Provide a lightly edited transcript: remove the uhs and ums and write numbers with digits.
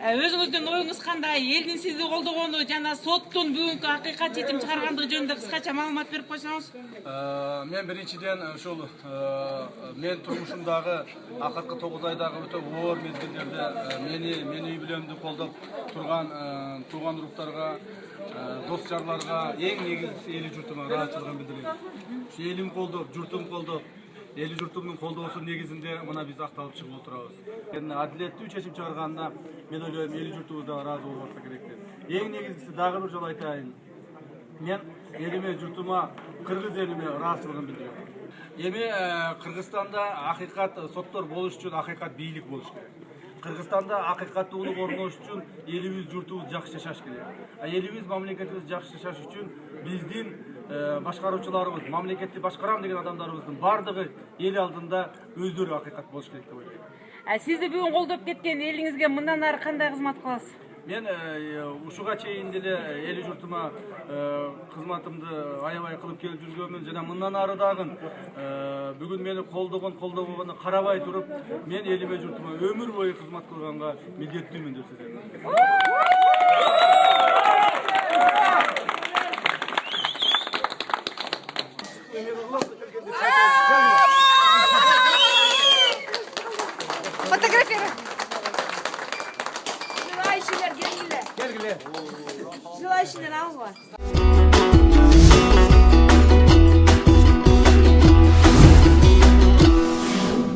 Өзүңүздүн оюңуз кандай? Элдин сизди колдогону жана соттун бүгүнкү акыйкат чечим чыгаргандыгы жөнүндө кыскача маалымат берип койсоңуз. Мен биринчиден ушул мен турмушумдагы акыркы 9 айдагы өтө оор мезгилдерде мени үй бүлөмдү колдоп турган тууган уруктарга, дос жарларга, эң негизгиси эли журтума ыраазычылыгын билдирем. Ушу элим колдоп, журтум колдоп, эли журтумдун колдоосу негизинде мына биз акталып чыгып отурабыз. Адилеттүү чечим чыгарганда мен ойлойм эли журтубуз да ыраазы болуп атса керек деп. Эң негизгиси дагы бир жолу айтайын. Мен элиме, журтума, кыргыз элиме ыраазычылыгын билдирем. Эми Кыргызстанда акыйкат соттор болуш үчүн акыйкат бийлик болуш керек. Кыргызстанда акыйкаттуулук орнош үчүн элибиз, журтубуз жакшы жашаш керек. Элибиз, мамлекетибиз жакшы жашаш үчүн биздин башкаруучуларыбыз, мамлекетти башкарам деген адамдарыбыздын бардыгы эл алдында өздөрү акыйкат болуш керек деп ойлойм. Сизди бүгүн колдоп кеткен элиңизге мындан ары кандай кызмат кыласыз? Мен ушуга чейин деле эли журтума кызматымды аябай кылып келип жүргөнмүн жана мындан ары дагы бүгүн мени колдобогону карабай туруп, мен элиме, журтума өмүр бою кызмат кылганга милдеттүүмүн деп сезем. Фотографируй. Желающие, Желающие,